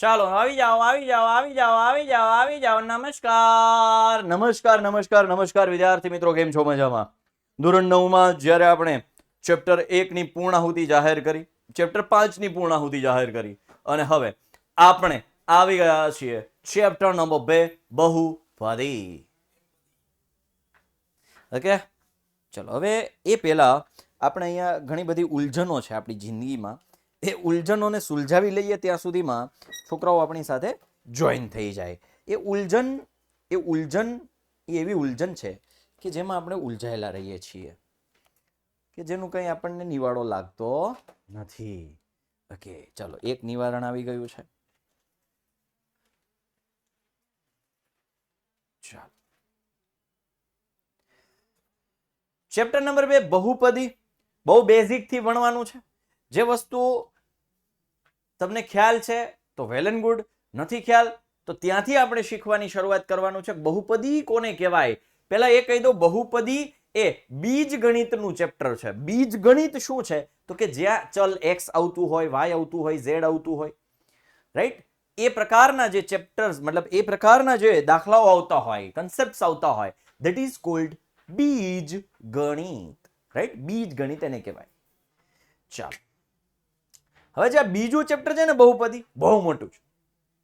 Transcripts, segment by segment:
ચાલો આવી જાઓ આવી જાઓ આવી જાઓ આવી જાઓ આવી જાઓ. નમસ્કાર નમસ્કાર નમસ્કાર નમસ્કાર વિદ્યાર્થી મિત્રો, કેમ છો? મજામાં? ધોરણ 9 માં જ્યારે આપણે ચેપ્ટર 1 ની પૂર્ણાહુતિ જાહેર કરી, ચેપ્ટર 5 ની પૂર્ણાહુતિ જાહેર કરી અને હવે આપણે આવી ગયા છીએ ચેપ્ટર નંબર 2 બહુપદી. ઓકે, ચલો હવે એ પહેલા આપણે અહીંયા ઘણી બધી ઉલઝનો છે આપણી જિંદગીમાં, એ ઉલઝનોને સુલઝાવી લઈએ ત્યાં સુધીમાં છોકરાઓ આપણી સાથે જોઈન થઈ જાય. એ ઉલઝન એવી ઉલઝન છે કે જેમાં આપણે ઉલઝાયેલા રહીએ છીએ, કે જેનું કંઈ આપણને નિવાડો લાગતો નથી. ઓકે, ચલો એક નિવારણ આવી ગયું છે. ચાલો, ચેપ્ટર નંબર 2 બહુપદી. બહુ બેઝિક થી ભણવાનું છે. જે વસ્તુ તમને ખ્યાલ છે તો વેલ એન્ડ ગુડ, નથી ખ્યાલ તો ત્યાંથી આપણે શીખવાની શરૂઆત કરવાનું છે. બહુપદી કોને કહેવાય? પહેલા એ કહી દો, બહુપદી એ બીજગણિતનું ચેપ્ટર છે. બીજગણિત શું છે? તો કે જ્યાં ચલ x આવતું હોય, y આવતું હોય, z આવતું હોય, રાઈટ? એ પ્રકારના જે ચેપ્ટર્સ, મતલબ એ પ્રકારના જે દાખલાઓ આવતા હોય, કન્સેપ્ટ્સ આવતા હોય, ધેટ ઇઝ કોલ્ડ બીજગણિત. રાઈટ? બીજગણિત એને કહેવાય. ચાલો, હવે જે બીજું ચેપ્ટર છે ને બહુપદી, બહુ મોટું છે,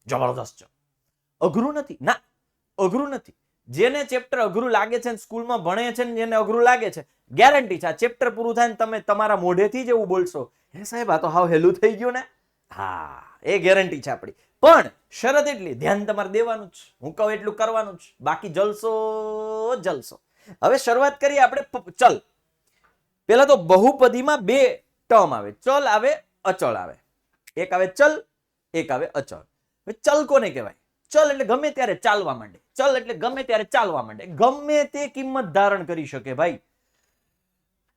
જબરદસ્ત છે. અઘરું નથી, ના અઘરું નથી. જેને ચેપ્ટર અઘરું લાગે છે, સ્કૂલમાં ભણે છે ને જેને અઘરું લાગે છે, ગેરંટી છે આ ચેપ્ટર પૂરું થાય ને તમે તમારા મોઢેથી જ એવું બોલશો, હે સાહેબ આ તો હાવ હેલું થઈ ગયું ને. હા, એ ગેરંટી છે આપણી. પણ શરત એટલી, ધ્યાન તમારે દેવાનું જ, હું કહું એટલું કરવાનું જ, બાકી જલસો જલસો. હવે શરૂઆત કરીએ આપણે. ચલ, પેલા તો બહુપદીમાં બે ટર્મ આવે, ચલ આવે, અચળ આવે. એક આવે ચલ, એક આવે અચળ. ચલ કોને કહેવાય? ચલ એટલે ગમે ત્યારે ચાલવા માંડે. ચલ એટલે ગમે ત્યારે ચાલવા માંડે, ગમે તે કિંમત ધારણ કરી શકે. ભાઈ,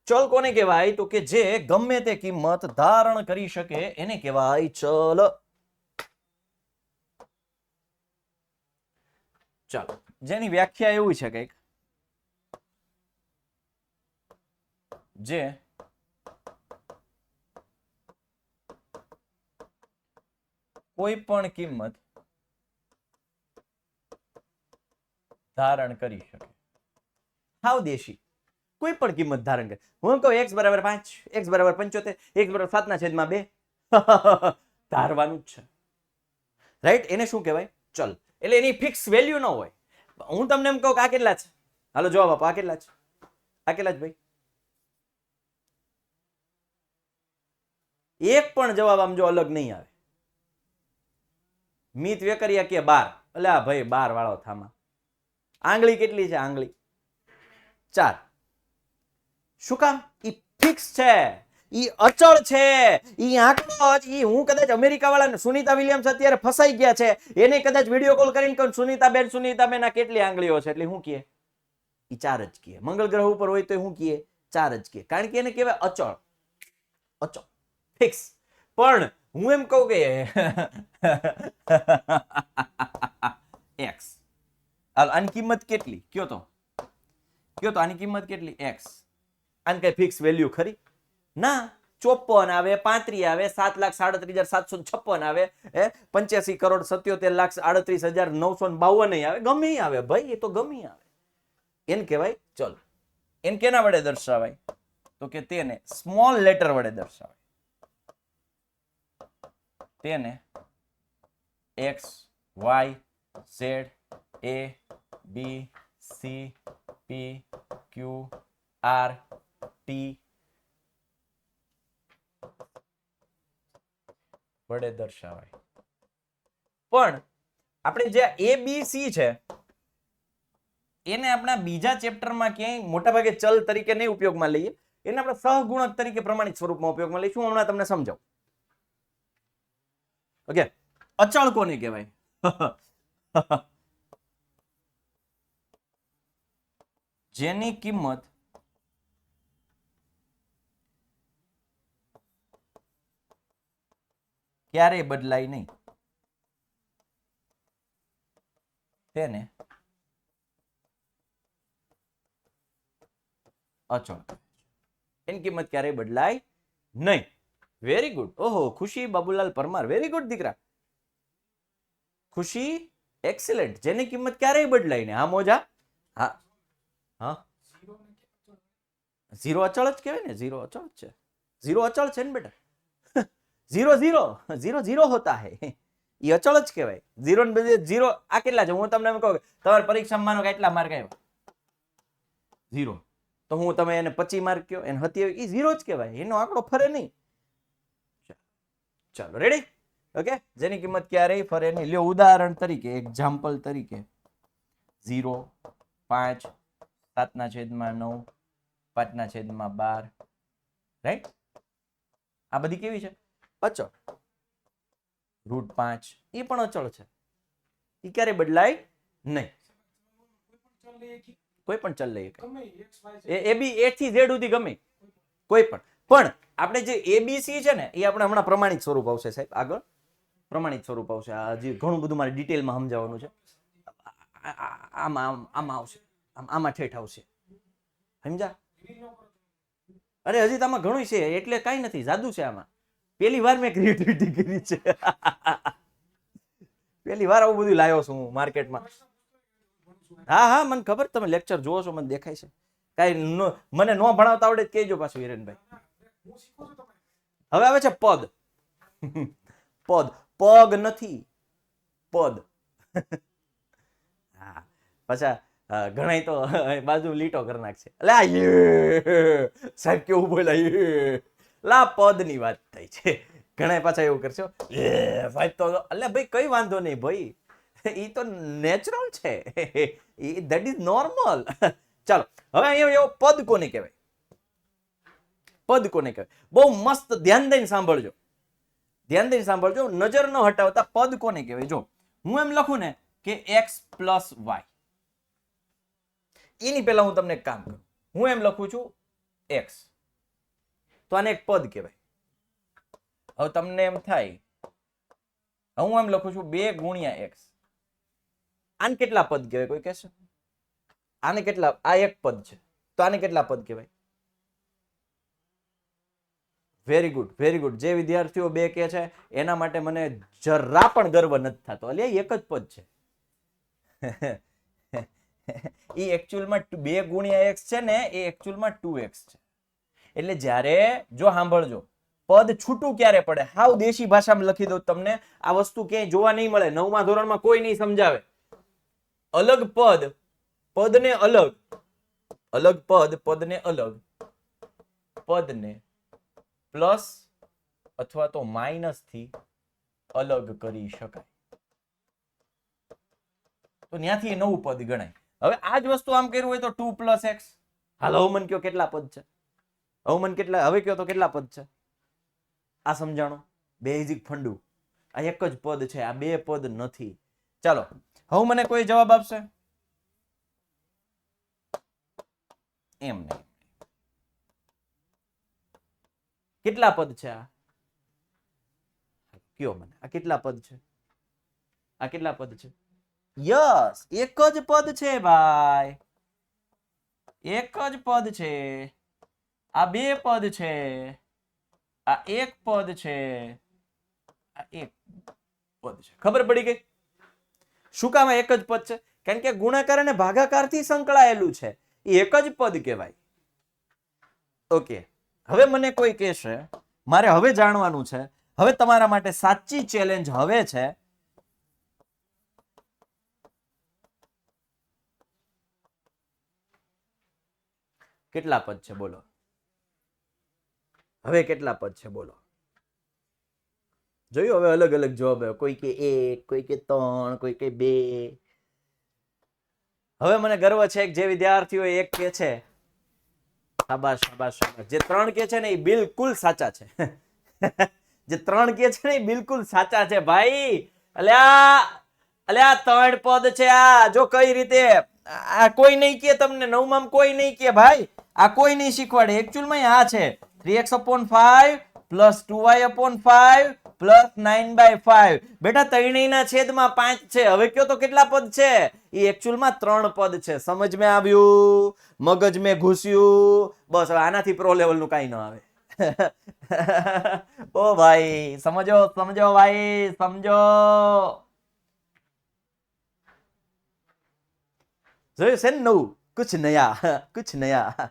ચલ કોને કહેવાય? તો કે જે ગમે તે કિંમત ધારણ કરી શકે એને કહેવાય ચલ. ચાલો, જેની વ્યાખ્યા એવું છે કંઈક, જે કોઈ પણ કિંમત ધારણ કરી શકે. હાવ દેશી, કોઈ પણ કિંમત ધારણ કરે. હું કહું x બરાબર 5, x બરાબર 75, x બરાબર 7/2, ધારવાનું જ છે. રાઈટ? એને શું કહેવાય? ચલ. એટલે એની ફિક્સ વેલ્યુ ન હોય. હું તમને એમ કહું કે આ કેટલા છે, હાલો જવાબ આપો, આ કેટલા છે, આ કેટલા છે ભાઈ? એક પણ જવાબ આમ જો અલગ નહીં આવે. મિત વેકરિયા કે 12, એટલે આ ભાઈ 12 વાળો થામા. આંગળી કેટલી છે? આંગળી 4. શું કામ? ઈ ફિક્સ છે, ઈ અચળ છે, ઈ આંકડો જ. ઈ હું કદાચ અમેરિકા વાળા સુનીતા વિલિયમ્સ અત્યારે ફસાઈ ગયા છે, એને કદાચ વિડીયો કોલ કરીને કહું સુનીતાબેન આ કેટલી આંગળીઓ છે, એટલે હું કહે? ઈ 4 જ કહે. મંગળ ગ્રહ ઉપર હોય તો હું કહે? 4 જ કહે. કારણ કે એને કહેવાય અચળ. અચળ, ફિક્સ. પણ હું એમ કહું કે x, આની કિંમત કેટલી કયો તો આની કિંમત કેટલી? x. આની કઈ ફિક્સ વેલ્યુ ખરી? ના. 54 આવે, 35 આવે, 7,37,756 આવે, 85,77,38,952 આવે, ગમે આવે ભાઈ, એ તો ગમે આવે. એને કહેવાય ચલ. એને કેના વડે દર્શાવાય? તો કે તેને સ્મોલ લેટર વડે દર્શાવાય. તેને x, y, z, a, b, c, p, q, r, t વડે દર્શાવાય. પણ આપણે જે a b c છે એને આપણા બીજા ચેપ્ટરમાં ક્યાંય મોટાભાગે ચલ તરીકે નહીં ઉપયોગમાં લઈએ, એને આપણે સહગુણક તરીકે પ્રમાણિત સ્વરૂપમાં ઉપયોગમાં લઈશું. હમણાં તમને સમજાવું. ઓકે, અચળ કોને કહેવાય? જેની કિંમત ક્યારેય બદલાય નહીં, તેને અચળ. એની કિંમત ક્યારેય બદલાય નહીં. Very good. ઓહો, ખુશી બાબુલાલ પરમાર, વેરી ગુડ દીકરા. ખુશી, એક્સિલેન્ટ, જેની કિંમત ક્યારેય બદલાય નહીં. હા મોજા, હા હા, ઝીરો અચળ જ કહેવાય ને, ઝીરો અચળ જ છે, ઝીરો અચળ છે ને બેટા. ઝીરો ઝીરો ઝીરો ઝીરો હોતા હે, એ અચળ જ કહેવાય. ઝીરો ને બદલે ઝીરો. આ કેટલા છે? હું તમને એમ કહું તમારી પરીક્ષામાં માનો કે એટલા માર્ક આવ્યા, ઝીરો, તો હું તમે એને 25 માર્ક કયો, એને 27, એ ઝીરો જ કહેવાય, એનો આંકડો ફરે નહીં. ચાલો રેડી, ઓકે, જેની કિંમત ક્યારેય ફરે નહીં. લ્યો ઉદાહરણ તરીકે, એક્ઝામ્પલ તરીકે 0, 5, 7/9, 5/12, રાઈટ? આ બધી કેવી છે? અચળ. √5 એ પણ અચળ છે, એ ક્યારે બદલાય નહીં. કોઈ પણ ચલ લઈએ, એ બી એ થી ઝેડ સુધી ગમે કોઈ પણ આપણે જે એબીસી છે ને એ આપણે હમણાં પ્રમાણિત સ્વરૂપ આવશે સાહેબ, આગળ પ્રમાણિત સ્વરૂપ આવશે. આ હજી ઘણું બધું મારે ડિટેલમાં સમજાવવાનું છે. આમાં આવશે, આમાં ઠેઠ આવશે, સમજા? અરે હજી તો આમાં ઘણું છે, એટલે કઈ નથી, જાદુ છે આમાં. પહેલી વાર મેં ક્રિએટિવિટી કરી છે. પહેલી વાર આવું બધું લાવ્યો છું હું માર્કેટમાં. હા હા, મને ખબર, તમે લેક્ચર જોવો છો, મને દેખાય છે. કઈ મને ન ભણાવતા આવડે કહેજો પાછું હિરેનભાઈ. હવે આવે છે પદ. પદ, પગ નથી, પદ. હા, પાછા ઘણા તો બાજુ લીટો કરી નાખશે. એટલે સાહેબ કેવું બોલાય, લા પદ ની વાત થઈ છે. ઘણા પાછા એવું કરશો, સાહેબ તો એટલે ભાઈ કઈ વાંધો નહીં ભાઈ, એ તો નેચરલ છે, ધેટ ઇઝ નોર્મલ. ચાલો હવે અહીંયા એવો પદ કોને કહેવાય? પદ કોને કહેવાય? બહુ મસ્ત ધ્યાન દઈને સાંભળજો, ધ્યાન દઈને સાંભળજો, નજર ન હટાવતા. પદ કોને કહેવાય? જો હું એમ લખું ને કે x + y, એની પહેલા હું તમને એક કામ કરું. હું એમ લખું છું x, તો આને એક પદ કહેવાય. હવે તમને એમ થાય, હું એમ લખું છું 2 × x, આને કેટલા પદ કહેવાય? કોઈ કહેશે? આને કેટલા? આ એક પદ છે, તો આને કેટલા પદ કહેવાય? Very good, very good. જે વિદ્યાર્થીઓ 2 કહે છે એના માટે મને જરા પણ ગર્વ નથી થતો. એટલે એક જ પદ છે. એ એકચ્યુઅલમાં 2 × x છે ને, એ એકચ્યુઅલમાં 2x છે. એટલે જ્યારે જો સાંભળજો, પદ છૂટું ક્યારે પડે? હાવ દેશી ભાષામાં લખી દઉં તમને, આ વસ્તુ ક્યાંય જોવા નહીં મળે, 9મા ધોરણમાં કોઈ નહીં સમજાવે. અલગ પદ, પદને અલગ, અલગ પદ, પદને અલગ, પદને પ્લસ અથવા તો માઇનસ થી અલગ કરી શકાય, તો ત્યાંથી નવું પદ ગણાય. હવે આ જ વસ્તુ આમ કર્યું હોય તો 2 + x. હાલો હવે મને કયો કેટલા પદ છે? હવે મને કેટલા, હવે કયો તો કેટલા પદ છે? આ સમજાણો, બેઝિક ફંડુ. આ એક જ પદ છે, આ 2 પદ નથી. ચાલો હવે મને કોઈ જવાબ આપશે? એમ નહીં. કેટલા પદ છે આ? કયો મને, આ કેટલા પદ છે? આ કેટલા પદ છે? યસ, એક જ પદ છે ભાઈ, એક જ પદ છે. આ 2 પદ છે, આ 1 પદ છે, આ 1 પદ છે. ખબર પડી ગઈ? શું કામ એક જ પદ છે? કારણ કે ગુણાકાર અને ભાગાકારથી સંકળાયેલું છે, એ એક જ પદ કહેવાય. ઓકે, હવે મને કોઈ કહેશે, મારે હવે જાણવાનું છે, હવે તમારા માટે સાચી ચેલેન્જ હવે છે. કેટલા પદ છે બોલો? હવે કેટલા પદ છે બોલો? જોયું, હવે અલગ અલગ જવાબ આવ્યો. કોઈ કે 1, કોઈ કે 3, કોઈ કે 2. હવે મને ગર્વ છે કે જે વિદ્યાર્થીઓ 1 કે છે, શાબાશ શાબાશ શાબાશ. જે 3 કે છે ને એ બિલકુલ સાચા છે. જે 3 કે છે ને એ બિલકુલ સાચા છે ભાઈ. અલ્યા અલ્યા 3 પદ છે આ. જો કઈ રીતે આ કોઈ નહીં કે, તમને 9માં કોઈ નહીં કે ભાઈ, આ કોઈ નહીં શીખવાડે. એકચ્યુઅલમાં આ છે 3x/5 + 2y/5 + 9/5. બેટા ત્રણેયના છેદમાં 5 છે. હવે કયો તો કેટલા પદ છે? એ એકચ્યુઅલમાં 3 પદ છે. સમજ में આવ્યું? મગજ में ઘૂસ્યું? બસ હવે આનાથી પ્રો લેવલનું કાંઈ ન આવે. ઓ ભાઈ સમજો, સમજો ભાઈ, સમજો. જોયું છે ને નવું, કુછ નયા, કુછ નયા.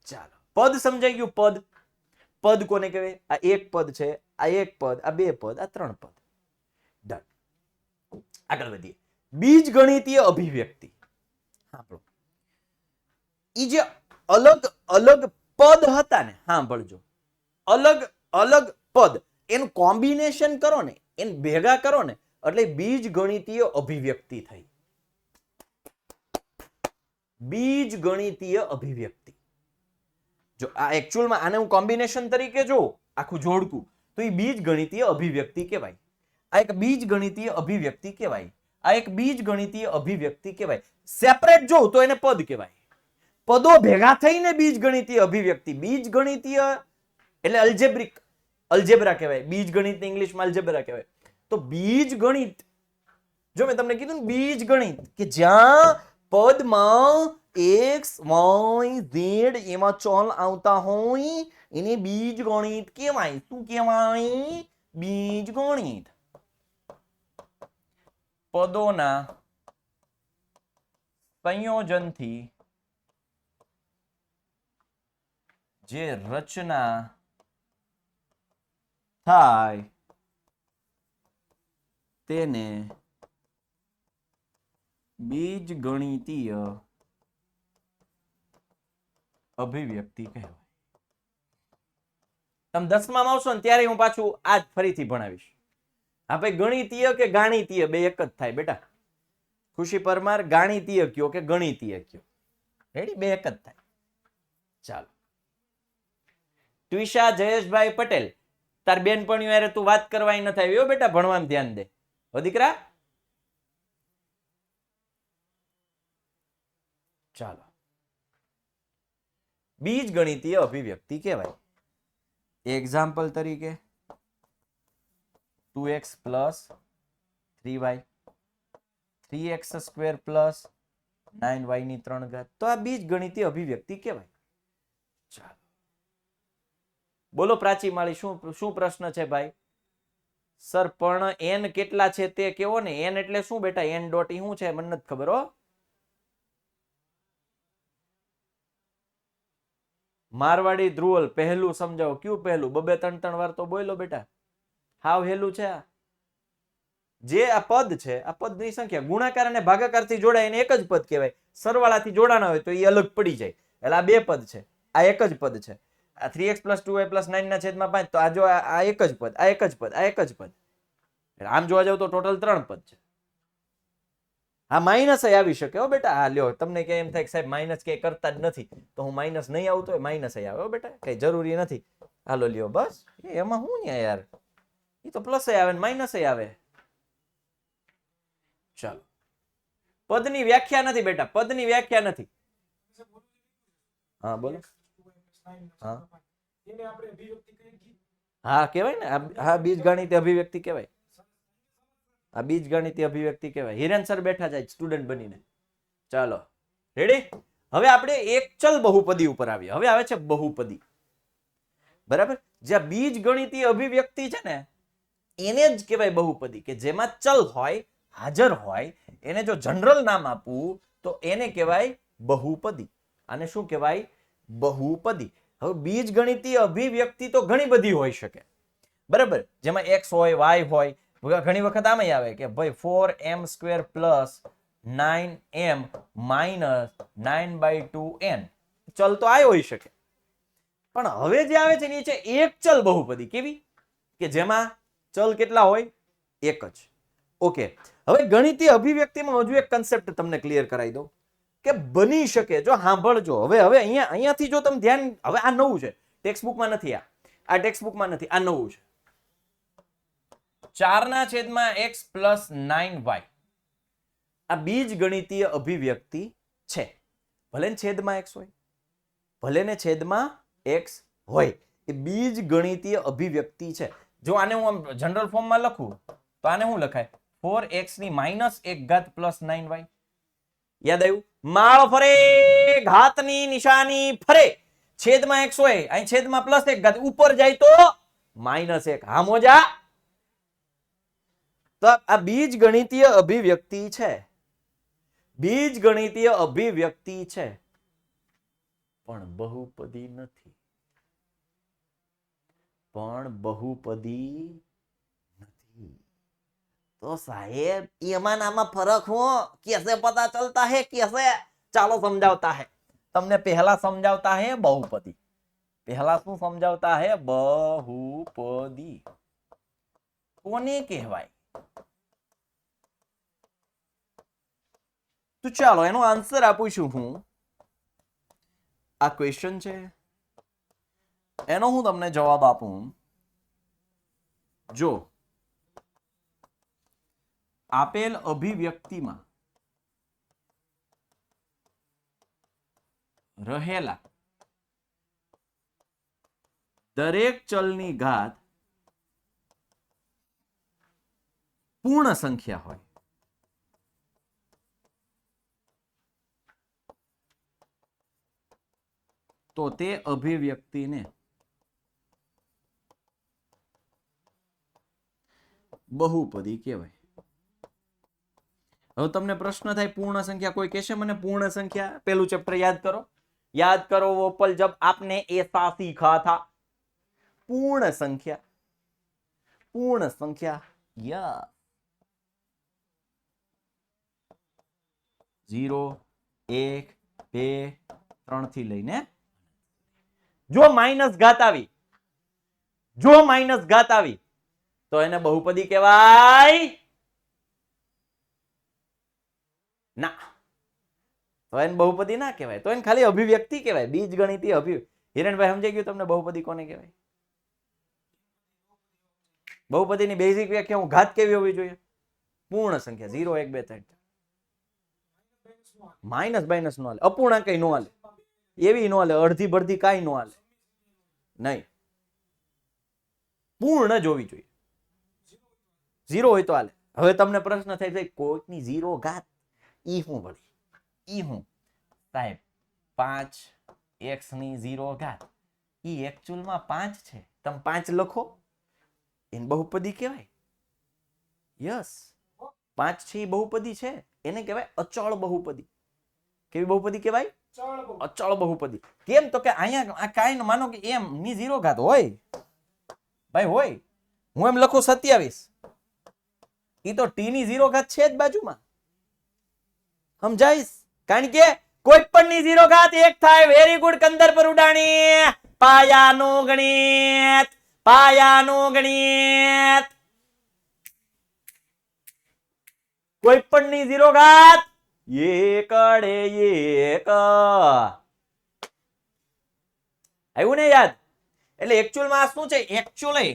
ચાલો, પદ સમજાઈ ગયું. પદ, પદ કોને કહેવાય? આ એક પદ છે, આ એક પદ, આ બે પદ, આ ત્રણ પદ. ડન. આગળ વધીએ. બીજગણિતીય અભિવ્યક્તિ. સાંભળો, ઈ જે અલગ અલગ પદ હતા ને, સાંભળજો, અલગ અલગ પદ એનું કોમ્બિનેશન કરો ને, એને ભેગા કરો ને, એટલે બીજગણિતીય અભિવ્યક્તિ થઈ. બીજગણિતીય અભિવ્યક્તિ. જો આ એકચ્યુઅલમાં આને હું કોમ્બિનેશન તરીકે જો આખું જોડકું તો એ બીજગણિતીય અભિવ્યક્તિ કહેવાય. આ એક બીજગણિતીય અભિવ્યક્તિ કહેવાય. આ એક બીજગણિતીય અભિવ્યક્તિ કહેવાય. સેપરેટ જો તો એને પદ કહેવાય. પદો ભેગા થઈને બીજગણિતીય અભિવ્યક્તિ. બીજગણિતીય એટલે અલ્જેબ્રિક, અલ્જેબ્રા કહેવાય. બીજગણિત ઇંગ્લિશમાં અલ્જેબ્રા કહેવાય. તો બીજગણિત, જો મેં તમને કીધું ને બીજગણિત, કે જ્યાં પદમાં x y z એમાં ચલ આવતા હોય એને બીજગણિત કહેવાય. શું કહેવાય? બીજગણિત. પદોના સંયોજનથી જે રચના થાય તેને બીજગણિતીય અભિવ્યક્તિ કહેવાય. તમે 10માં આવશો ને ત્યારે હું પાછું આજ ફરીથી ભણાવીશ. હા ભાઈ, ગણિતીય કે ગાણિતીય બે એક જ થાય બેટા. ખુશી પરમાર ગાણિતીય કયો કે ગણિતીય કયો, રેડી? બે એક જ થાય. ચાલો, ટ્વિશા જયેશભાઈ પટેલ, તાર બેનપણીઓ યારે તું વાત કરવા ન થાય એવો બેટા, ભણવામાં ધ્યાન દે હો દીકરા. ચાલો, બીજગણિતીય અભિવ્યક્તિ કહેવાય. એક્ઝામ્પલ તરીકે 2x plus 3y, 3x² plus 9y ની 3 ઘાત. તો આ બીજગણિતીય અભિવ્યક્તિ કહેવાય. ચાલો, બોલો પ્રાચી માળી, શું પ્રશ્ન છે ભાઈ? સર પણ n કેટલા છે તે કેવો ને. n એટલે શું બેટા? n ડોટ ઈ શું છે? મને નથી ખબર હો. મારવાડી ધ્રુવલ, પહેલું સમજાવો. કયું પહેલું? બબે 3 વાર તો બોલો બેટા. હાવ હેલું છે. જે આ પદ છે, આ પદની સંખ્યા ગુણાકાર અને ભાગાકારથી જોડાય એને એક જ પદ કહેવાય. સરવાળાથી જોડાના હોય તો એ અલગ પડી જાય. એટલે આ બે પદ છે, આ એક જ પદ છે. આ 3x + 2y + 9 ના છેદમાં 5, તો આ જો આ એક જ પદ, આ એક જ પદ, આ એક જ પદ. આમ જોવા જાવ તો ટોટલ 3 પદ છે. હા, માઇનસ આવી શકે હો બેટા. હા લ્યો, તમને કે એમ થાય કે સાહેબ માઇનસ કે કરતા જ નથી, તો હું માઇનસ નહીં આવતો હોય, માઇનસ આવે હો બેટા, કઈ જરૂરી નથી. હાલો લ્યો, બસ. એમાં હું ને યાર, એ તો પ્લસ આવે ને માઇનસ આવે. ચાલો, પદની વ્યાખ્યા નથી બેટા, પદની વ્યાખ્યા નથી. હા બોલો. હા હા કહેવાય ને. હા, બીજગણિતીય અભિવ્યક્તિ કહેવાય. આ બીજગણિતીય અભિવ્યક્તિ કહેવાય. હિરેન સર બેઠા જાય સ્ટુડન્ટ બનીને. ચાલો, રેડી? હવે આપણે એક ચલ બહુપદી ઉપર આવીએ. હવે આવે છે બહુપદી. બરાબર? જ્યાં બીજગણિતીય અભિવ્યક્તિ છે ને એને જ કહેવાય બહુપદી, કે જેમાં ચલ હોય, હાજર હોય. એને જો જનરલ નામ આપવું તો એને કહેવાય બહુપદી. આને શું કહેવાય? બહુપદી. હવે બીજગણિતીય અભિવ્યક્તિ તો ઘણી બધી હોઈ શકે. બરાબર? જેમાં x હોય, y હોય. ઘણી વખત આમ આવે કે ભાઈ 4m² + 9m - 9/2n. ચલ તો આ હોઈ શકે. પણ હવે જે આવે છે ને એ છે એક ચલ બહુપદી. કેવી? કે જેમાં ચલ કેટલા હોય? એક જ. ઓકે, હવે ગણિતીય અભિવ્યક્તિમાં હજુ એક કન્સેપ્ટ તમને ક્લિયર કરાવી દઉં કે બની શકે. જો સાંભળજો, હવે અહીંયાથી જો તમે ધ્યાન, હવે આ નવું છે, ટેક્સ્ટ બુકમાં નથી. આ ટેક્સ્ટ બુકમાં નથી, આ નવું છે. 4/x + 9y આ બીજગણિતીય અભિવ્યક્તિ છે. ભલે ને છેદમાં x હોય, ભલે ને છેદમાં x હોય, એ બીજગણિતીય અભિવ્યક્તિ છે. જો આને હું આમ જનરલ ફોર્મમાં લખું તો આને શું લખાય? 4x ની -1 ઘાત + 9y. યાદ આવ્યું? માળ ફરે, ઘાતની નિશાની ફરે. છેદમાં x હોય, અહીં છેદમાં +1 ઘાત, ઉપર જાય તો -1. હા મોજા. તો આ બીજગણિતીય અભિવ્યક્તિ છે. બીજગણિતીય અભિવ્યક્તિ છે પણ બહુપદી નથી. तो साहेब एमा नामा फरक हो कैसे पता चलता है कैसे ચાલો સમજાવતા है તમને પહેલા સમજાવતા है बहुपदी પહેલા શું સમજાવતા है बहुपदी કોને કહેવાય તો ચાલો એનો આન્સર આપું છું હું આ ક્વેશ્ચન છે એનો હું તમને જવાબ આપું જો આપેલ અભિવ્યક્તિમાં રહેલા દરેક ચલની ઘાત પૂર્ણ સંખ્યા હોય તો તે અભિવ્યક્તિને બહુપદી કહેવાય. હવે તમને પ્રશ્ન થાય પૂર્ણ સંખ્યા કોઈ કહેશે મને પૂર્ણ સંખ્યા પેલું ચેપ્ટર યાદ કરો वो पल जब आपने ऐसा सीखा था पूर्ण संख्या या 0 1 2 3 થી લઈને જો માઈનસ ઘાત આવી તો એને બહુપદી કહેવાય ના તો એને બહુપદી ના કહેવાય તો એને ખાલી અભિવ્યક્તિ કહેવાય બીજગણિતીય હિરણભાઈ સમજાઈ ગયું તમને બહુપદી કોને કહેવાય બહુપદીની બેઝિક વ્યાખ્યા હું ઘાત કેવી હોવી જોઈએ પૂર્ણ સંખ્યા 0 1 2 3 માઇનસ બાઇનસ નો હાલે અપૂર્ણાંક નો હાલે એવી નો હાલે અડધી બડધી કાઈ નો હાલે નહીં પૂર્ણ જ હોવી જોઈએ 0 હોય તો હાલે. હવે તમને પ્રશ્ન થાય છે કોઈકની 0 ઘાત ઈ હું સાહેબ 5x ની 0 ઘાત ઈ એકચ્યુઅલમાં 5 છે તમે 5 લખો એને બહુપદી કહેવાય યસ 5 છે એ બહુપદી છે એને કહેવાય અચળ બહુપદી. કેવી બહુપદી કહેવાય અચળ બહુપદી. કેમ તો કે અહીંયા આ કાઈ માનો કે m ની 0 ઘાત હોય ભાઈ હોય હું એમ લખું 27 ઈ તો t ની 0 ઘાત છે જ બાજુમાં સમજાઈશ કારણ કે કોઈ પણ ની 0 ઘાત 1 થાય. વેરી ગુડ કંદર પર ઉડાણી પાયાનું ગણિત કોઈ પણ ની 0 ઘાત 1 આવ્યું ને યાદ એટલે એકચ્યુઅલ માં શું છે એકચ્યુઅલી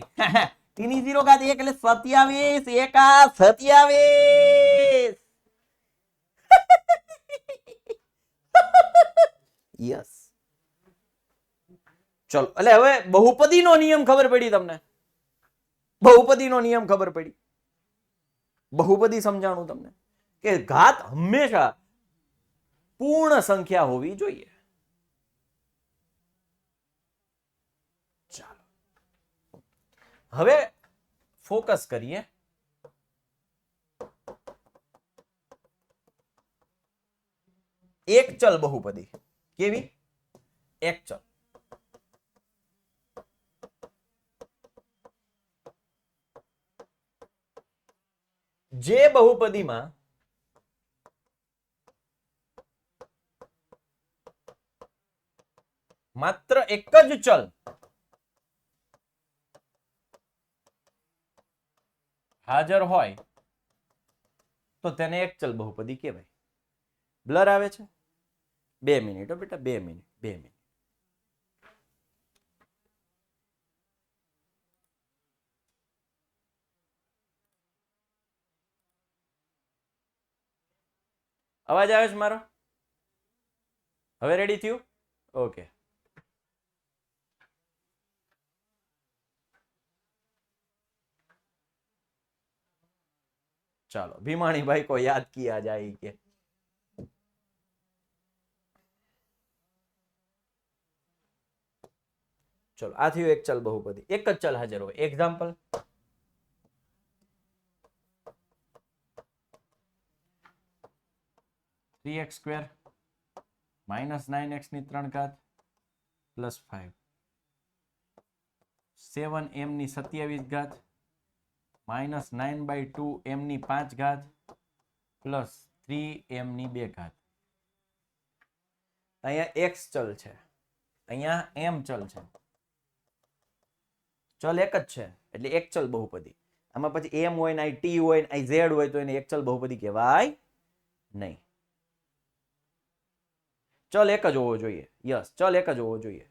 t ની 0 ઘાત 1 એટલે 27 એકા 27 યસ ચલો એટલે હવે બહુપદીનો નિયમ ખબર પડી તમને બહુપદીનો નિયમ ખબર પડી બહુપદી સમજાણું તમને કે ઘાત હંમેશા પૂર્ણ સંખ્યા હોવી જોઈએ. ચાલો હવે ફોકસ કરીએ એક ચલ બહુપદી કેવી એક ચલ જે બહુપદીમાં માત્ર એક જ ચલ હાજર હોય તો તેને એક ચલ બહુપદી કહેવાય. બ્લર આવે છે 2 મિનિટ બેટા 2 મિનિટ અવાજ આવે છે મારો હવે રેડી થયું ઓકે ચાલો ભીમાણી भाई को याद किया जाए કે ચલો આ થયું એક ચલ બહુપદી એક જ ચલ હાજર હોય example 3x square minus 9x ની 3 ઘાત પ્લસ 5 7m ની 27 ઘાત માઇનસ 9/2 m ની 5 ઘાત પ્લસ 3m ની 2 ઘાત. અહીંયા x ચલ છે, અહીંયા m ચલ છે. ચલ એક જ છે એટલે એક ચલ બહુપદી. આમાં પછી m હોય ને આ t હોય ને આ z હોય તો એને એક ચલ બહુપદી કહેવાય નહીં. ચલ એક જ હોવો જોઈએ. યસ, ચલ એક જ હોવો જોઈએ.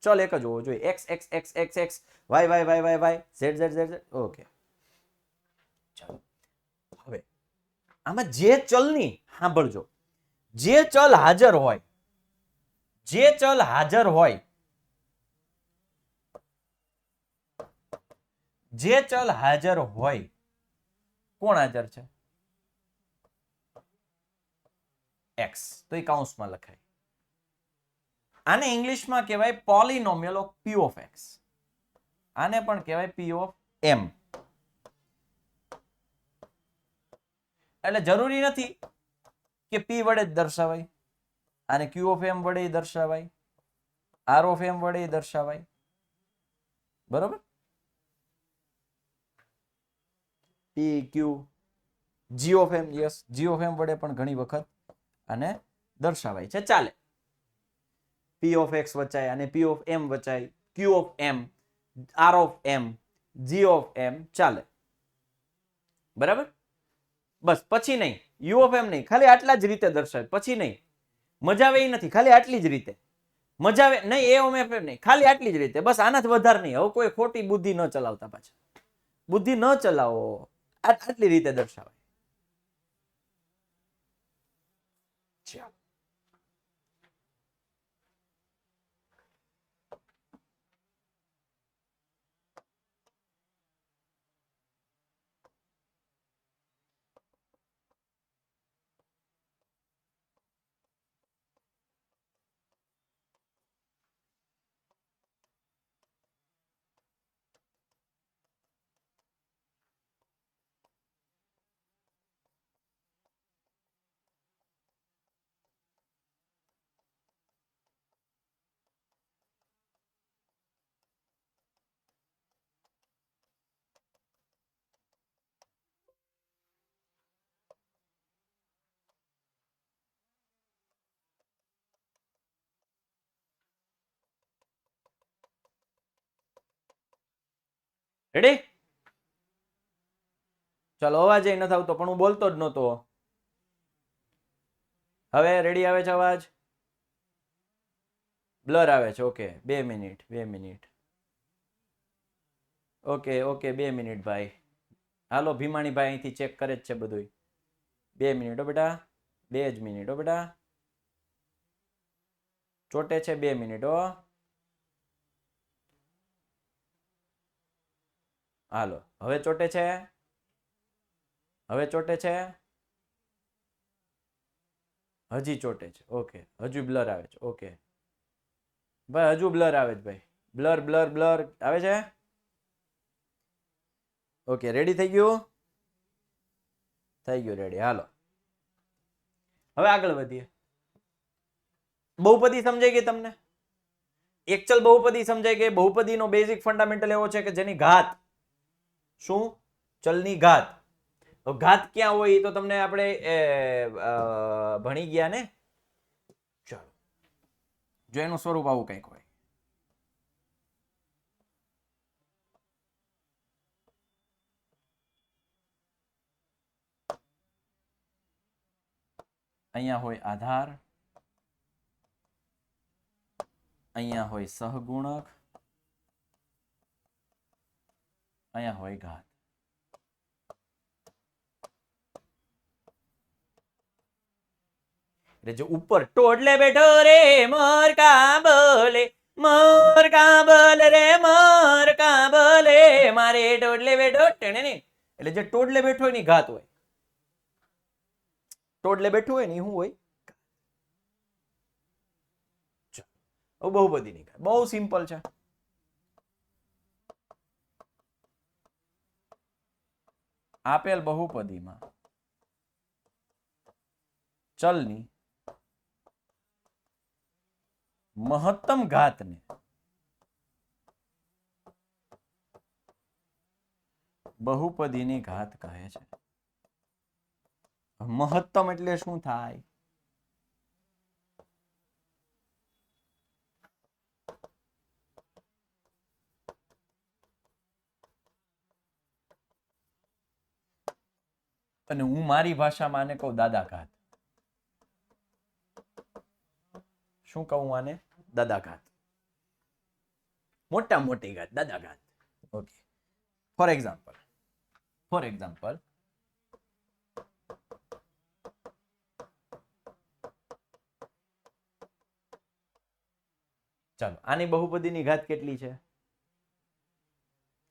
ચલ એક જ હોવો જોઈએ. x x x x x y y y y y z z z okay. ચાલો હવે આમાં જે ચલની સાંભળજો, જે ચલ હાજર હોય, જે ચલ હાજર હોય, જે ચલ હાજર હોય, કોણ હાજર છે? x. તો એ કૌંસમાં લખાય. આને ઇંગ્લિશમાં કહેવાય પોલિનોમિયલ ઓફ p ઓફ x. આને પણ કહેવાય p ઓફ m. એટલે જરૂરી નથી કે p વડે જ દર્શાવાય, આને q ઓફ m વડે દર્શાવાય, r ઓફ m વડે દર્શાવાય. બરોબર? p q g of m, yes, g of m વડે પણ ઘણી વખત આને દર્શાવાય છે. ચાલે. p ઓફ x વચાય અને p of m વચાય, q of m, r of m, g of m ચાલે. બરાબર? બસ પછી નહીં, u ઓફ m નહીં, ખાલી આટલા જ રીતે દર્શાવે. પછી નહીં, મજા આવે એ નથી, ખાલી આટલી જ રીતે મજા આવે નહીં. a ઓફ m નહીં, ખાલી આટલી જ રીતે, બસ આનાથી વધારે નહીં. હવે કોઈ ખોટી બુદ્ધિ ન ચલાવતા, પાછા બુદ્ધિ ન ચલાવો, આટલી રીતે દર્શાવાય. ચાલો રેડી? ચાલો, અવાજ એ નથી આવતો પણ હું બોલતો જ નહોતો. હવે રેડી આવે છે અવાજ? બ્લર આવે છે. Okay, 2 minute, 2 minute. Okay okay, 2 minute ભાઈ. હાલો, ભીમાણી ભાઈ અહીંથી ચેક કરે જ છે બધું. 2 મિનિટ હો બેટા, 2 જ મિનિટ હો બેટા. ચોટે છે 2 મિનિટ હો. હાલો, હવે ચોટે છે, હવે ચોટે છે, હજી ચોટે છે. ઓકે, હજુ બ્લર આવે છે. ઓકે ભાઈ, હજુ બ્લર આવે છે ભાઈ. બ્લર બ્લર બ્લર આવે છે. ઓકે, રેડી થઈ ગયું? થઈ ગયું રેડી. હાલો, હવે આગળ વધીએ. બહુપદી સમજાઈ ગઈ તમને? એકચલ બહુપદી સમજાઈ ગઈ. બહુપદીનો બેઝિક ફંડામેન્ટલ એવો છે કે જેની ઘાત શું? ચલની ઘાત. ઘાત ક્યાં હોય તો તમને આપણે ભણી ગયા ને. ચાલો, જો એનું સ્વરૂપ આવું કંઈક હોય. અહીંયા હોય આધાર, અહીંયા હોય સહગુણક, અહીંયા હોય ઘાત. એટલે જો ઉપર ટોડલે બેઠો રે મોર કાબલે, મોર કાબલ રે મોર કાબલે, મારે ટોડલે બેઠો ટેણે ને, એટલે જે ટોડલે બેઠો એની ઘાત હોય. ટોડલે બેઠું હોય ને શું હોય? બહુ બધી ની ઘાત. બહુ સિમ્પલ છે. આપેલ બહુપદીમાં ચલની મહત્તમ ઘાતને બહુપદીની ઘાત કહે છે. મહત્તમ એટલે શું થાય? અને હું મારી ભાષામાં આને કહું દાદા ઘાત. શું કહું આને? દાદા ઘાત. મોટા મોટી ઘાત, દાદા ઘાત. ઓકે. ફોર એક્ઝામ્પલ ચાલો આની બહુપદીની ઘાત કેટલી છે?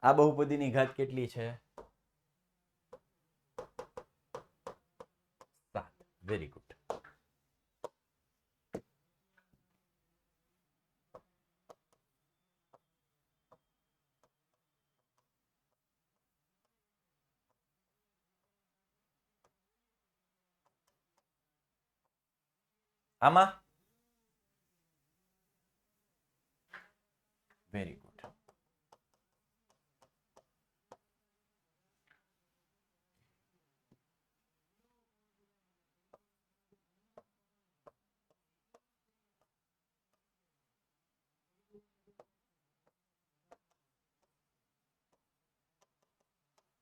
આ બહુપદીની ઘાત કેટલી છે? 7. Very good. આમાં વેરી ગુડ.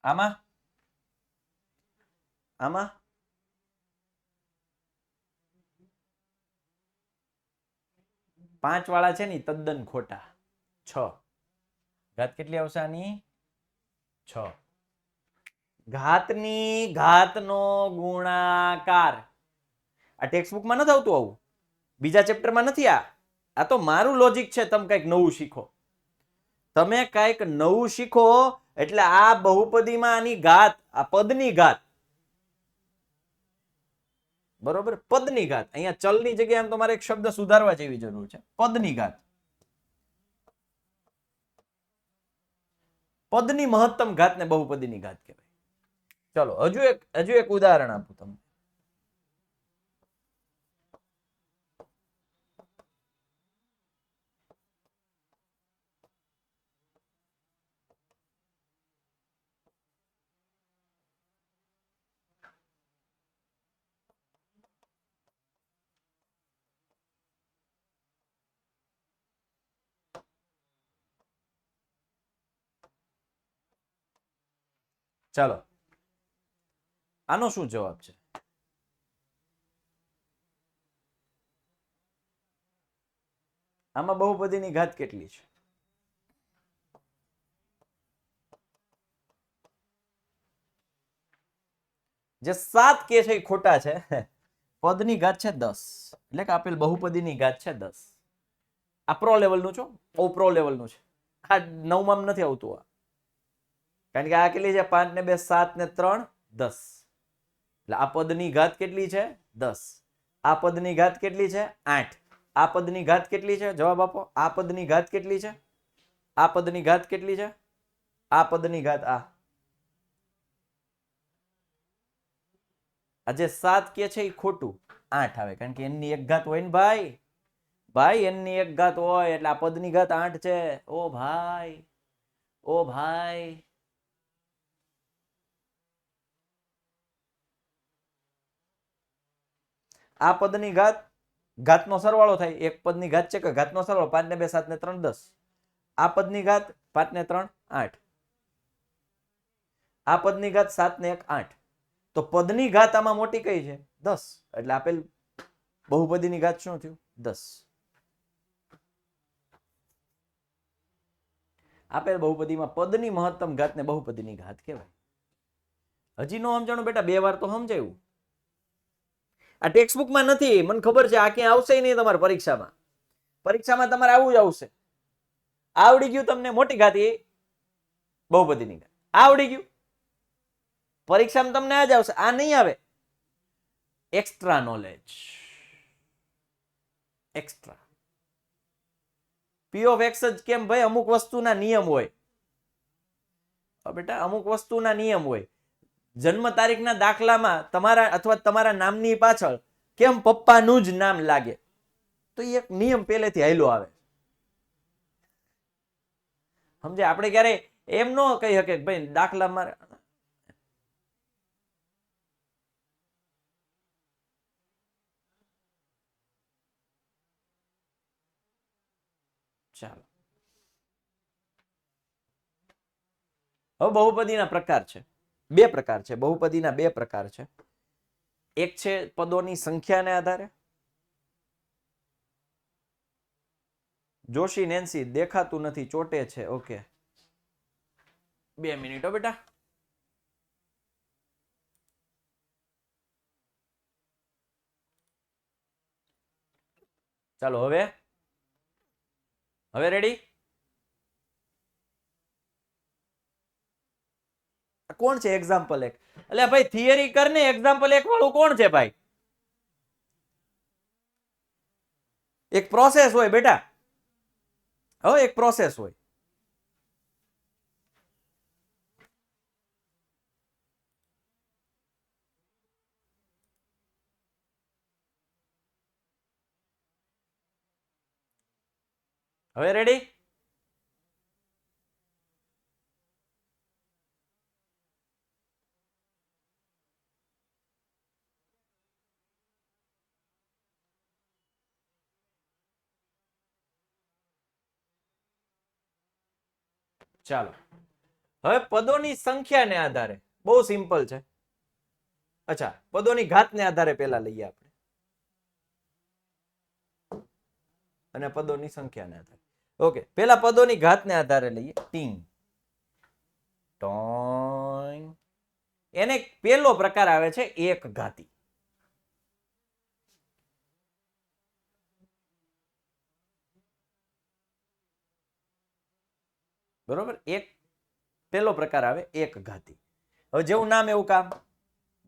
આમાં 5 વાળા છે ને તદ્દન ખોટા. 6 ઘાત કેટલી આવશે આની? 6. ઘાતની ઘાતનો ગુણાકાર. આ ટેક્સ્ટ બુકમાં નથી આવતું આવું, બીજા ચેપ્ટરમાં નથી. આ તો મારું લોજિક છે. તમે કંઈક નવું શીખો. તમે કંઈક નવું શીખો એટલે આ બહુપદીમાં આની ઘાત, આ પદની ઘાત, બરોબર, પદની ઘાત. અહીંયા ચલની જગ્યાએ આમ તમારે એક શબ્દ સુધારવા જેવી જરૂર છે. પદની ઘાત, પદની મહત્તમ ઘાતને બહુપદીની ઘાત કહેવાય. ચલો હજુ એક ઉદાહરણ આપું તમને. ચાલો આનો શું જવાબ છે? આમાં બહુપદીની ઘાત કેટલી છે? જે 7 કે છે એ ખોટા છે. પદની ઘાત છે 10, એટલે કે આપેલ બહુપદીની ઘાત છે 10. આ પ્રો લેવલનું છે, બહુ પ્રો લેવલનું છે. આ 9માં નથી આવતું આ, કારણ કે આ કેટલી છે? 5 ને 2 7 ને 3 10. એટલે આ પદની ઘાત કેટલી છે? 10. આ પદની ઘાત કેટલી છે? 8. આ પદની ઘાત કેટલી છે? જવાબ આપો. આ પદની ઘાત કેટલી છે? આ પદની ઘાત કેટલી છે? આ પદની ઘાત આ જે 7 કે છે એ ખોટું. 8 આવે, કારણ કે એની એક ઘાત હોય ને ભાઈ એની એક ઘાત હોય એટલે આ પદની ઘાત 8 છે. ઓ ભાઈ આ પદની ઘાતનો સરવાળો થાય. એક પદની ઘાત છે કે ઘાતનો સરવાળો 5 ને 2 7 ને 3 10. આ પદની ઘાત 5 ને 3 8. આ પદની ઘાત 7 ને 1 8. તો પદની ઘાત આમાં મોટી કઈ છે? 10. એટલે આપેલ બહુપદીની ઘાત શું થયું? 10. આપેલ બહુપદીમાં પદની મહત્તમ ઘાતને બહુપદીની ઘાત કહેવાય. હજી નો સમજાણું બેટા? 2 વાર તો સમજાયું. આ ટેક્સ્ટ બુકમાં નથી, મને ખબર છે. આ ક્યાં આવશે નહીં તમારી પરીક્ષામાં. પરીક્ષામાં તમારે આવું જ આવશે. આવડી ગયું તમને મોટી ઘાત એ બહુપદીની ઘાત, આવડી ગયું. પરીક્ષામાં તમને આ જ આવશે, આ નહીં આવે. Extra knowledge, extra. P of x જ કેમ ભાઈ? અમુક વસ્તુના નિયમ હોય બેટા, અમુક વસ્તુના નિયમ હોય. જન્મ તારીખના દાખલામાં તમારા અથવા તમારા નામની પાછળ કેમ પપ્પાનું જ નામ લાગે? તો એ એક નિયમ પહેલેથી હાલ્યો આવે. સમજે, આપણે ક્યારે એમ ન કહી શકે કે ભાઈ દાખલા મારે. ચાલો, હવે બહુપદીના પ્રકાર છે, બે પ્રકાર છે. બહુપદીના બે પ્રકાર છે. એક છે પદોની સંખ્યાને આધારે. જોશી નેન્સી દેખાતું નથી, ચોટે છે. ઓકે, 2 મિનિટ હો બેટા. ચાલો, હવે રેડી. કોણ છે એક્ઝામ્પલ એક? એટલે ભાઈ થિયરી કરને, એક્ઝામ્પલ એક વાળું કોણ છે ભાઈ? એક પ્રોસેસ હોય બેટા. હવે એક પ્રોસેસ હોય. હવે રેડી? ચાલો, હવે પદોની સંખ્યાને આધારે બહુ સિમ્પલ છે. અચ્છા, પદોની ઘાતને આધારે પેલા લઈએ આપણે, અને પદોની સંખ્યાને આધારે. ઓકે, પેલા પદોની ઘાતને આધારે લઈએ. ટીંગ ટોંગ. એને પેલો પ્રકાર આવે છે એક ઘાતી. બરોબર, એક પેલો પ્રકાર આવે એક ઘાતી. હવે જેવું નામ એવું કામ.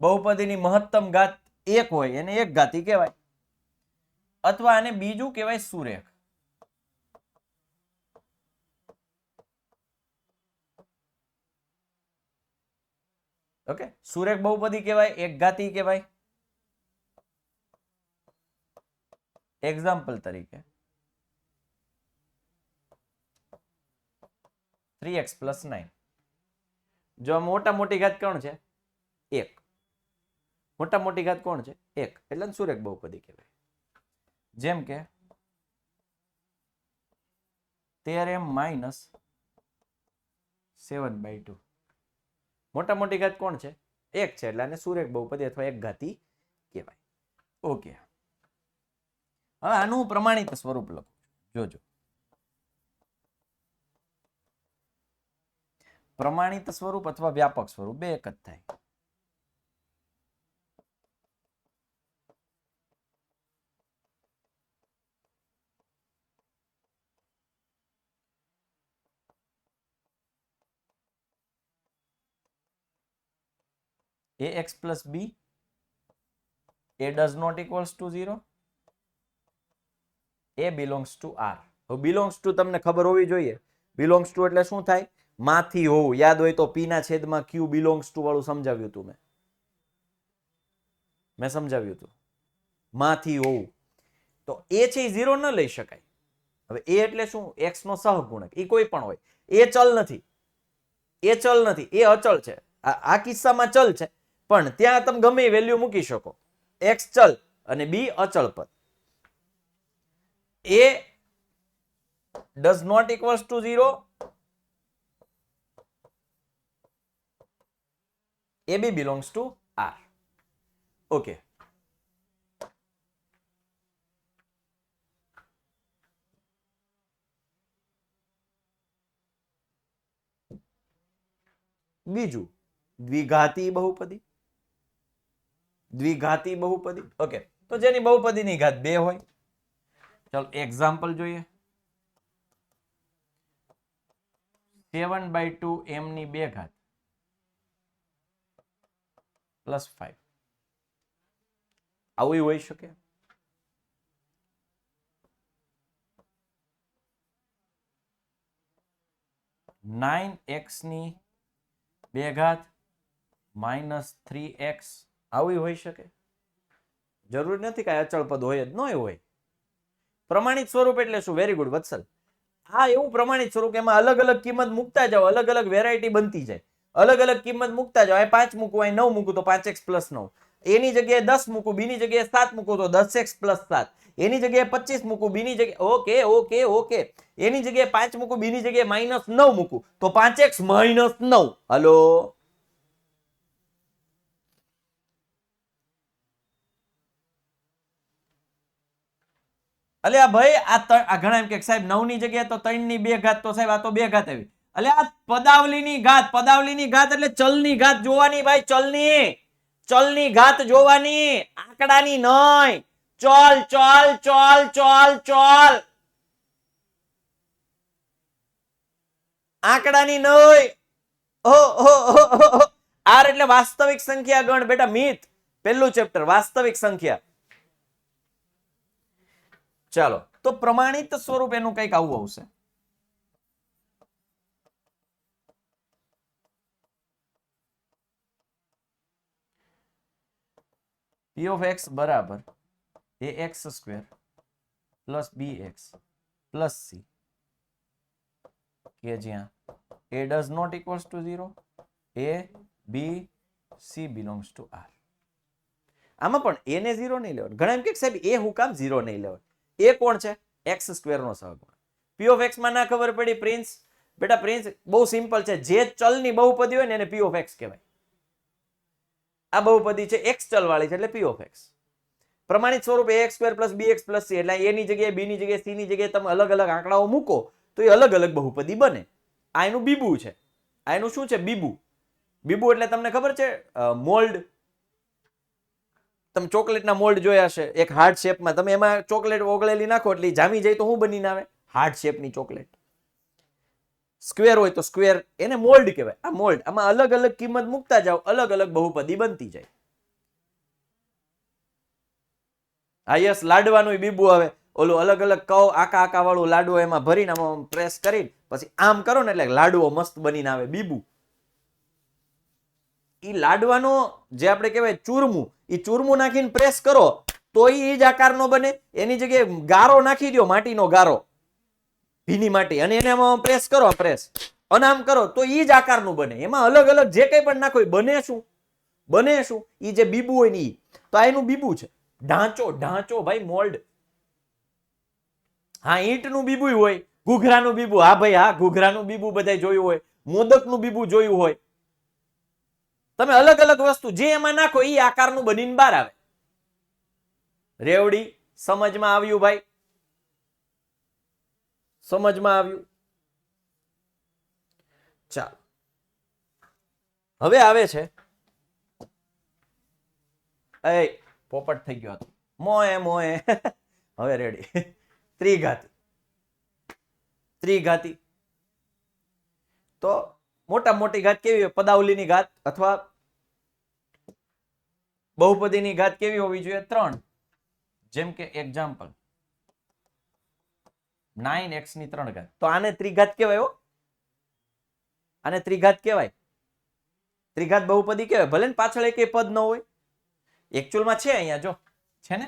બહુપદીની મહત્તમ ઘાત એક હોય એને એક ઘાતી કહેવાય, અથવા આને બીજું કહેવાય સુરેખ. ઓકે, સુરેખ બહુપદી કહેવાય, એક ઘાતી કહેવાય. એક્ઝામ્પલ તરીકે 3x + 9. જો મોટા મોટી ઘાત કોણ છે? 1. મોટા મોટી ઘાત કોણ છે? 1. એટલે સુરેખ બહુપદી કહેવાય. જેમ કે 13m - 7/2. મોટા મોટી ઘાત કોણ છે? 1 છે, એટલે આને સુરેખ બહુપદી અથવા એક ઘાતી કહેવાય. ઓકે, હવે આનું પ્રમાણિત સ્વરૂપ લખો. જોજો, પ્રમાણિત સ્વરૂપ અથવા વ્યાપક સ્વરૂપ બે એક જ થાય. ax + b, a does not equals to 0, a belongs to r. હવે belongs to તમને ખબર હોવી જોઈએ. belongs to એટલે શું થાય? માંથી હોવું. યાદ હોય તો p ના છેદમાં q belongs to વાળું સમજાવ્યું હતું મેં સમજાવ્યું હતું. માંથી હોવું. તો એ છે એ 0 ન લઈ શકાય. હવે એ એટલે શું? x નો સહગુણક. એ કોઈ પણ હોય. એ ચલ નથી, એ ચલ નથી, એ અચળ છે. આ કિસ્સામાં ચલ છે, પણ ત્યાં તમે ગમે એ વેલ્યુ મૂકી શકો. x ચલ અને b અચળ પદ. a does not equals to 0, ab belongs to r. Okay, બીજું દ્વિઘાતી બહુપદી. દ્વિઘાતી બહુપદી. ઓકે, તો જેની બહુપદીની ઘાત 2 હોય. ચાલો એક્ઝામ્પલ જોઈએ. 7/2 m ની 2 ઘાત +5. આવું હોઈ શકે. 9x ની 2 ઘાત -3x. આવું હોઈ શકે. જરૂરી નથી કે અચળ પદ હોય જ ન હોય. પ્રમાણિત સ્વરૂપ એટલે શું? વેરી ગુડ વત્સલ. હા, એવું પ્રમાણિત સ્વરૂપ એમાં અલગ અલગ કિંમત મૂકતા જાઓ, અલગ અલગ વેરાયટી બનતી જાય. અલગ અલગ કિંમત મૂકતા જાઓ. અહીં 5 મૂકું, અહીં 9 મૂકું તો 5x + 9. એની જગ્યાએ 10 મૂકું, બીની જગ્યાએ 7 મૂકું તો 10x + 7. એની જગ્યાએ 25 મૂકું, બીની જગ્યાએ ઓકે. એની જગ્યાએ 5 મૂકું, બીની જગ્યાએ -9 મૂકું તો 5x - 9. હલો, અલ્યા ભાઈ આ ઘણા એમ કે સાહેબ 9 ની જગ્યાએ તો 3 ની 2 ઘાત, તો સાહેબ આ તો 2 ઘાત આવી. અલ્યા આ પદાવલીની ઘાત એટલે ચલની ઘાત જોવાની ભાઈ, ચલની ઘાત જોવાની, આંકડાની નહીં. ચલ આંકડાની નહીં. આર એટલે વાસ્તવિક સંખ્યા ગણ બેટા. મિત પહેલું ચેપ્ટર વાસ્તવિક સંખ્યા. ચાલો, તો પ્રમાણિત સ્વરૂપ એનું કંઈક આવું આવશે. p of x બરાબર ax² plus bx plus c, કે જ્યાં a does not equals to 0, a b c belongs to r. આમાં પણ a ને 0 નહીં લેવાનું. ઘણા એમ કે સાહેબ a હું કામ 0 નહીં લેવાનું? a કોણ છે? x² નો સહગુણક. p of x માં ના ખબર પડી પ્રિન્સ? બેટા પ્રિન્સ બહુ સિમ્પલ છે. જે ચલની બહુપદી હોય ને એને p of x કહેવાય. આ બહુપદી છે x ચલ વાળી છે એટલે p of x. પ્રમાણિત સ્વરૂપ ax² + bx + c એટલે a ની જગ્યાએ b ની જગ્યાએ c ની જગ્યાએ તમે અલગ અલગ આંકડાઓ મૂકો તો એ અલગ અલગ બહુપદી બને. આ એનું બીબુ છે. આ એનું શું છે? બીબુ. બીબુ એટલે તમને ખબર છે મોલ્ડ, તમે ચોકલેટના મોલ્ડ જોયા હશે એક હાર્ટ શેપમાં, તમે એમાં ચોકલેટ ઓગળેલી નાખો એટલે જામી જાય તો શું બનીને આવે? Heart શેપની chocolate. સ્ક્વેર હોય તો સ્ક્વેર, એને મોલ્ડ કહેવાય. આ મોલ્ડ, આમાં અલગ અલગ કિંમત મૂકતા જાઓ, અલગ અલગ બહુપદી બનતી જાય. હા યસ, લાડવાનું બીબુ આવે. ઓલું અલગ અલગ કવ આકા વાળું લાડુ એમાં ભરીને આમાં પ્રેસ કરી પછી આમ કરો ને એટલે લાડુઓ મસ્ત બનીને આવે, બીબુ. ઈ લાડવાનો જે આપણે કહેવાય ચૂરમું, ઈ ચૂરમું નાખીને પ્રેસ કરો તો ઈ જ આકારનો બને. એની જગ્યાએ ગારો નાખી દો, માટીનો ગારો, ભીની માટી, અને એને આમાં પ્રેસ કરો, અને આમ કરો તો ઈ જ આકારનું બને. એમાં અલગ અલગ જે કંઈ પણ નાખો બને શું? ઈ જે બીબુ હોય ને ઈ. તો આ એનું બીબુ છે. ઢાંચો ભાઈ, મોલ્ડ. હા, ઈંટનું બીબુ હોય, ઘૂઘરાનું બીબુ. હા ભાઈ હા, ઘૂઘરાનું બીબુ બધાય જોયું હોય, મોદકનું બીબુ જોયું હોય. તમે અલગ અલગ વસ્તુ જે એમાં નાખો એ આકારનું બનીને બહાર આવે. રેવડી સમજમાં આવ્યું ભાઈ? સમજમાં આવ્યું? ચાલો, હવે આવે છે પોપટ થઈ ગયો હતો, મોએ હવે રેડી. ત્રિઘાતી. તો મોટા મોટી ઘાત કેવી હોય? પદાવલીની ઘાત અથવા બહુપદીની ઘાત કેવી હોવી જોઈએ? 3. જેમ કે એક્ઝામ્પલ 9x ની 3 ઘાત. તો આને ત્રિઘાત કહેવાય. આને ત્રિઘાત કહેવાય. ત્રિઘાત બહુપદી કહેવાય. ભલે ને પાછળ એક પદ ન હોય. એકચ્યુઅલમાં છે અહીંયા જો, છે ને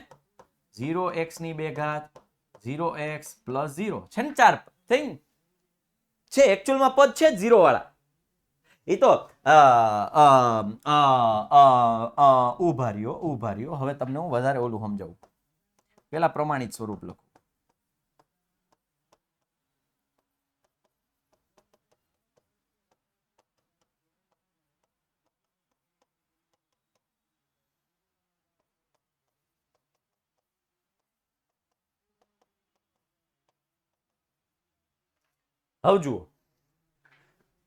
0x ની 2 ઘાત, 0x + 0 છે ને 4 થઈ છે. એકચ્યુઅલમાં પદ છે 0 વાળા. એ તો ઉભા રહ્યો. હવે તમને હું વધારે ઓલું સમજાવું. પેલા પ્રમાણિત સ્વરૂપ લખો. હવે જુઓ,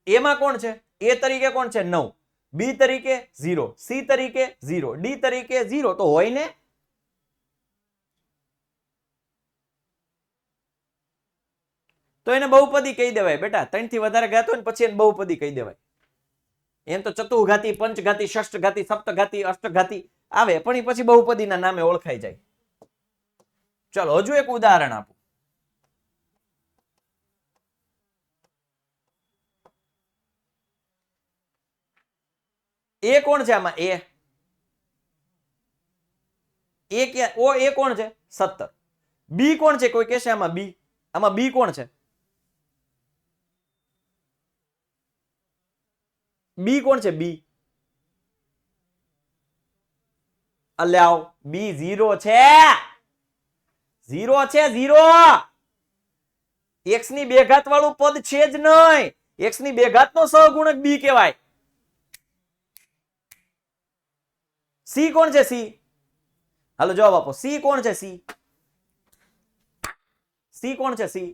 એમાં કોણ છે? એ તરીકે કોણ છે? 9. બી તરીકે 0, સી તરીકે 0, ડી તરીકે 0. તો હોય ને? તો એને બહુપદી કહી દેવાય બેટા. 3 થી વધારે ઘાત હોય ને પછી એને બહુપદી કહી દેવાય. એમ તો ચતુર્ઘાતી, પંચઘાતી, ષષ્ઠઘાતી, સપ્તઘાતી, અષ્ટઘાતી આવે, પણ એ પછી બહુપદીના નામે ઓળખાઈ જાય. ચલો હજુ એક ઉદાહરણ આપો. એ કોણ છે આમાં? એ કોણ છે? 17. બી કોણ છે? કોઈ કહેશે આમાં બી? આમાં બી કોણ છે? બી કોણ છે? બી અલ્યાવ બી 0 છે. 0 છે. 0 x ની બે ઘાત વાળું પદ છે જ નહીં. x ની બે ઘાત નો સહગુણક બી કહેવાય. સી કોણ છે? સી હાલો જવાબ આપો. સી કોણ છે? સી સી કોણ છે? સી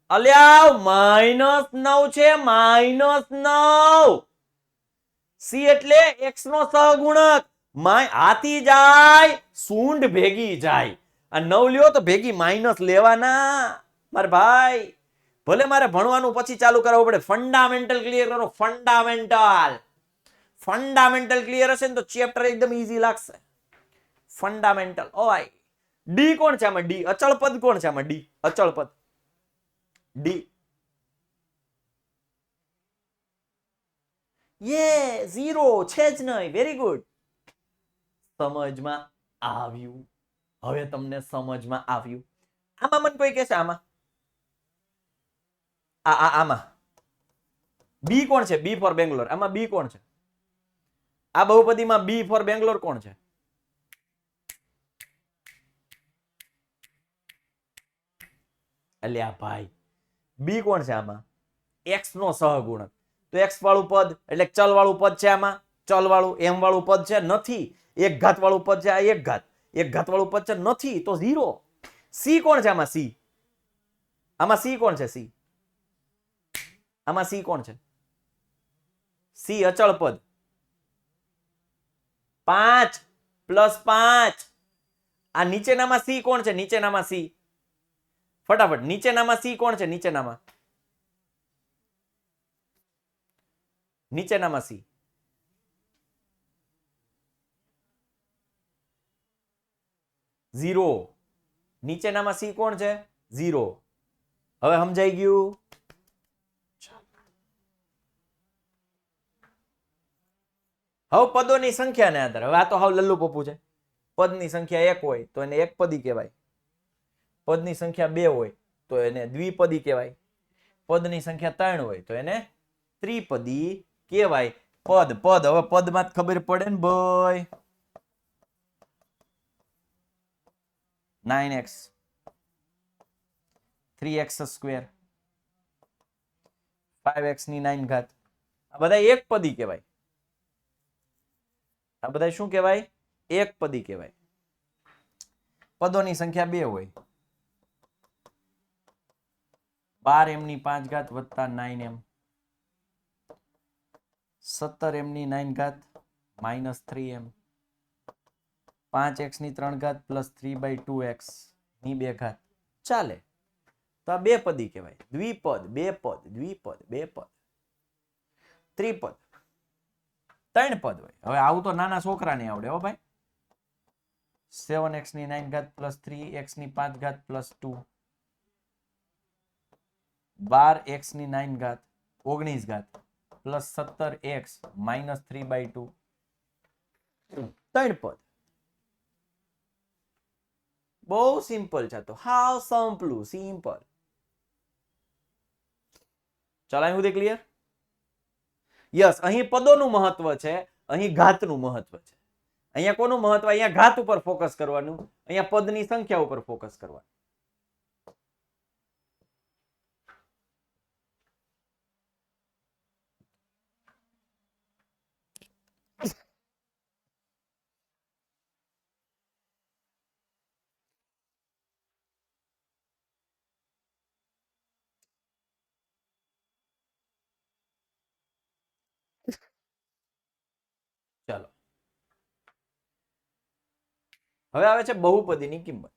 અલ્યાવ -9 છે. -9 સી એટલે x નો સહગુણક. હાથી જાય સૂંઢ ભેગી જાય. આ 9 લ્યો તો ભેગી માઇનસ લેવાના મારા ભાઈ. ભલે મારે ભણવાનું પછી ચાલુ કરાવવું પડે. ફંડામેન્ટલ ક્લિયર કરો. ફંડામેન્ટલ ક્લિયર હશે ને તો ચેપ્ટર એકદમ ઈઝી લાગશે. ફંડામેન્ટલ. ઓય ડી કોણ છે આમાં? ડી અચળ પદ કોણ છે આમાં? ડી અચળ પદ. ડી યે 0 છે જ નહીં. Very good. સમજમાં આવ્યું. હવે તમને સમજમાં આવ્યું. આમાં મને કોઈ કહેશે આમાં આમાં બી કોણ છે? બી ફોર બેંગ્લોર. આમાં બી કોણ છે? આ બહુપદીમાં બી ફોર બેંગ્લોર કોણ છે? અલ્યા ભાઈ બી કોણ છે આમાં? x નો સહગુણક. તો x વાળું પદ એટલે ચલ વાળું પદ છે આમાં? ચલ વાળું m વાળું પદ છે? નથી. એક ઘાત વાળું પદ છે? આ એક ઘાત વાળું પદ છે? નથી. તો 0. સી કોણ છે આમાં? સી આમાં સી કોણ છે? સી આમાં સી કોણ છે? સી અચળ પદ. 5 + 5. આ નીચેનામાં સી કોણ છે? નીચેનામાં સી ફટાફટ. નીચેનામાં સી કોણ છે? નીચેનામાં સી ઝીરો. નીચેનામાં સી કોણ છે? 0. હવે સમજાઈ ગયું? હવે પદોની સંખ્યાને આધારે. હવે આ તો હાવ લલ્લુ પપ્પુ છે. પદની સંખ્યા 1 હોય તો એને એકપદી કહેવાય. પદની સંખ્યા 2 હોય તો એને દ્વિપદી કહેવાય. પદની સંખ્યા 3 હોય તો એને ત્રિપદી કહેવાય. પદ હવે પદમાં ખબર પડે ને ભાઈ. 9x 3x², 5x ની 9 ઘાત. આ બધા એકપદી કહેવાય. આ બધા શું કહેવાય? એકપદી કહેવાય. પદોની સંખ્યા 2 હોય. 12m ની 5 ઘાત વત્તા 9m, 17m ની 9 ઘાત -3m, 5x ની 3 ઘાત પ્લસ 3/2x ની 2 ઘાત. ચાલે. તો આ બે પદી કહેવાય. દ્વિપદ, બે પદ, દ્વિપદ, બે પદ, ત્રિપદ, 3 પદ હોય. હવે આવું તો નાના છોકરાને આવડે હો ભાઈ. 7x ની 9 ઘાત પ્લસ 3x ની 5 ઘાત પ્લસ 2, 12x ની 9 ઘાત 19 ઘાત પ્લસ 17x -3/2, 3 પદ. બહુ સિમ્પલ છે. તો હાવ સિમ્પલ. ચાલો અહીં સુધી ક્લિયર? યસ. અહીં પદોનું મહત્વ છે, અહીં ઘાતનું મહત્વ છે. અહીંયા કોનું મહત્વ? અહીંયા ઘાત ઉપર ફોકસ કરવાનું, અહીંયા પદની સંખ્યા ઉપર ફોકસ કરવાનું. ચાલો હવે આવે છે બહુપદીની કિંમત.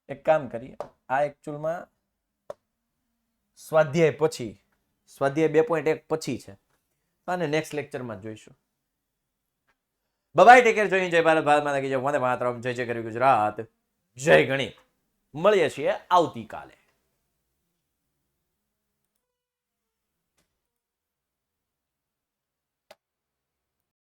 એક કામ કરીએ. આ એકચ્યુઅલમાં સ્વાધ્યાય પછી, સ્વાધ્યાય 2.1 પછી છે અને નેક્સ્ટ લેક્ચરમાં જોઈશું. Bye take care. જય હિન્દ, જય ભારત, ભારત માતા કી જય, વંદે માતરમ, જય જય ગરવી ગુજરાત, જય ગણિત. મળીએ છીએ આવતીકાલે.